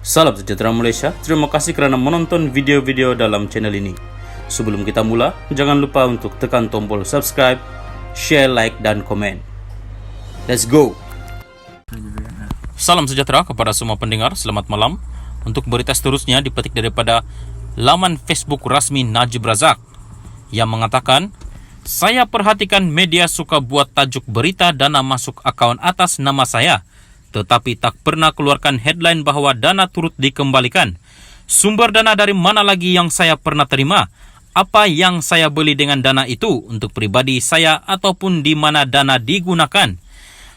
Salam sejahtera Malaysia, terima kasih kerana menonton video-video dalam channel ini. Sebelum kita mula, jangan lupa untuk tekan tombol subscribe, share, like, dan komen. Let's go! Salam sejahtera kepada semua pendengar, selamat malam. Untuk berita seterusnya dipetik daripada laman Facebook rasmi Najib Razak yang mengatakan, "Saya perhatikan media suka buat tajuk berita dana masuk akaun atas nama saya, tetapi tak pernah keluarkan headline bahawa dana turut dikembalikan. Sumber dana dari mana lagi yang saya pernah terima? Apa yang saya beli dengan dana itu untuk pribadi saya ataupun di mana dana digunakan?"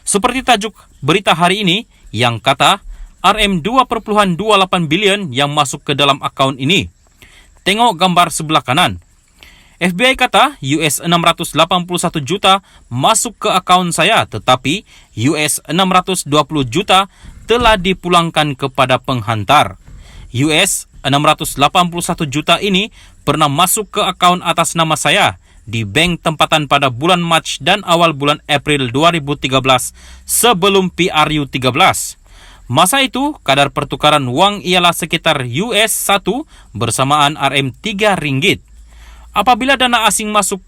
Seperti tajuk berita hari ini yang kata RM2.28 bilion yang masuk ke dalam akaun ini. Tengok gambar sebelah kanan. FBI kata US 681 juta masuk ke akaun saya, tetapi US 620 juta telah dipulangkan kepada penghantar. US 681 juta ini pernah masuk ke akaun atas nama saya di bank tempatan pada bulan Mac dan awal bulan April 2013 sebelum PRU 13. Masa itu, kadar pertukaran wang ialah sekitar US 1 bersamaan RM3 ringgit. Apabila dana asing masuk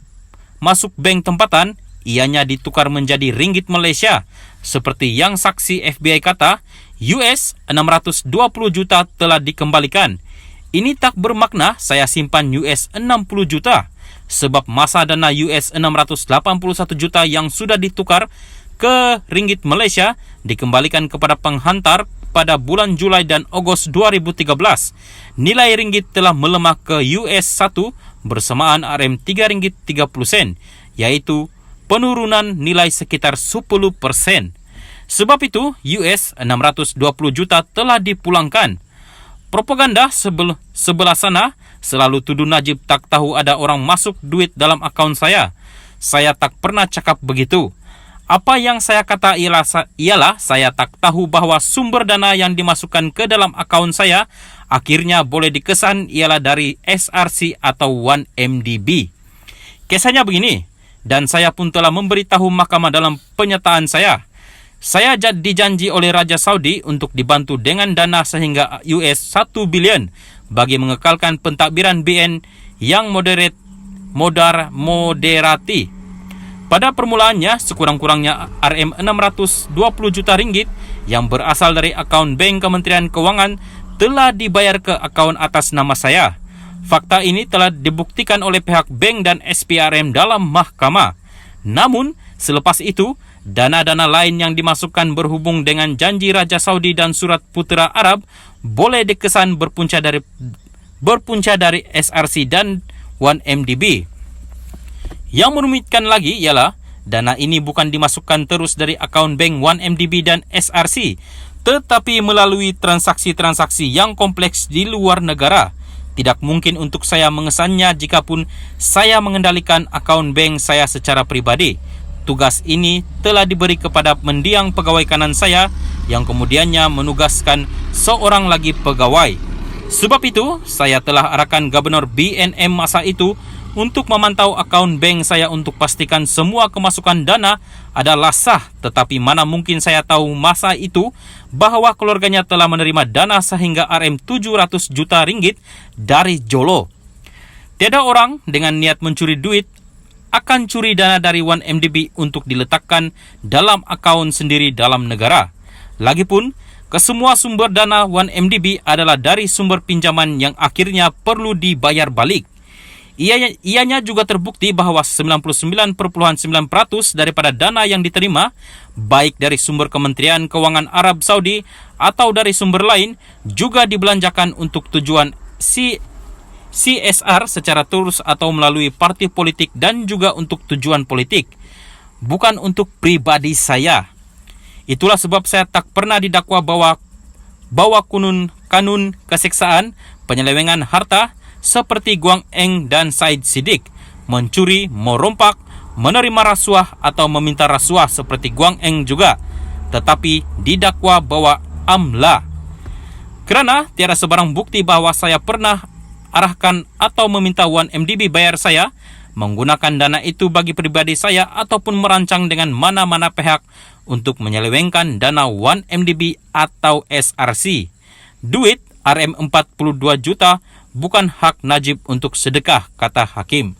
bank tempatan, ianya ditukar menjadi ringgit Malaysia. Seperti yang saksi FBI kata, US 620 juta telah dikembalikan. Ini tak bermakna saya simpan US 60 juta. Sebab masa dana US 681 juta yang sudah ditukar ke ringgit Malaysia dikembalikan kepada penghantar pada bulan Julai dan Ogos 2013. Nilai ringgit telah melemah ke US 1 bersamaan RM3 ringgit 30 sen, yaitu penurunan nilai sekitar 10%. Sebab itu, US 620 juta telah dipulangkan. Propaganda sebelah sana selalu tuduh Najib tak tahu ada orang masuk duit dalam akaun saya. Saya tak pernah cakap begitu. Apa yang saya kata ialah saya tak tahu bahawa sumber dana yang dimasukkan ke dalam akaun saya akhirnya boleh dikesan ialah dari SRC atau 1MDB. Kisahnya begini, dan saya pun telah memberitahu mahkamah dalam penyataan saya. Saya dijanji oleh Raja Saudi untuk dibantu dengan dana sehingga US 1 bilion bagi mengekalkan pentadbiran BN yang moderati. Pada permulaannya, sekurang-kurangnya RM620 juta ringgit yang berasal dari akaun Bank Kementerian Kewangan telah dibayar ke akaun atas nama saya. Fakta ini telah dibuktikan oleh pihak bank dan SPRM dalam mahkamah. Namun, selepas itu, dana-dana lain yang dimasukkan berhubung dengan janji Raja Saudi dan surat putera Arab boleh dikesan berpunca dari SRC dan 1MDB. Yang merumitkan lagi ialah dana ini bukan dimasukkan terus dari akaun bank 1MDB dan SRC, tetapi melalui transaksi-transaksi yang kompleks di luar negara. Tidak mungkin untuk saya mengesannya jikapun saya mengendalikan akaun bank saya secara pribadi. Tugas ini telah diberi kepada mendiang pegawai kanan saya yang kemudiannya menugaskan seorang lagi pegawai. Sebab itu, saya telah arahkan Gubernur BNM masa itu untuk memantau akaun bank saya untuk pastikan semua kemasukan dana adalah sah, tetapi mana mungkin saya tahu masa itu bahawa keluarganya telah menerima dana sehingga RM700 juta ringgit dari Jolo. Tiada orang dengan niat mencuri duit akan curi dana dari 1MDB untuk diletakkan dalam akaun sendiri dalam negara. Lagipun, kesemua sumber dana 1MDB adalah dari sumber pinjaman yang akhirnya perlu dibayar balik. Ianya juga terbukti bahawa 99.9% daripada dana yang diterima, baik dari sumber Kementerian Kewangan Arab Saudi atau dari sumber lain, juga dibelanjakan untuk tujuan CSR secara terus atau melalui parti politik dan juga untuk tujuan politik, bukan untuk pribadi saya. Itulah sebab saya tak pernah didakwa bawa kanun keseksaan, penyelewengan harta, seperti Guang Eng dan Said Siddiq, mencuri, merompak, menerima rasuah atau meminta rasuah seperti Guang Eng juga, tetapi didakwa bawa amla. Kerana tiada sebarang bukti bahawa saya pernah arahkan atau meminta 1MDB bayar saya, menggunakan dana itu bagi pribadi saya ataupun merancang dengan mana-mana pihak untuk menyelewengkan dana 1MDB atau SRC. Duit RM42 juta bukan hak Najib untuk sedekah, kata hakim.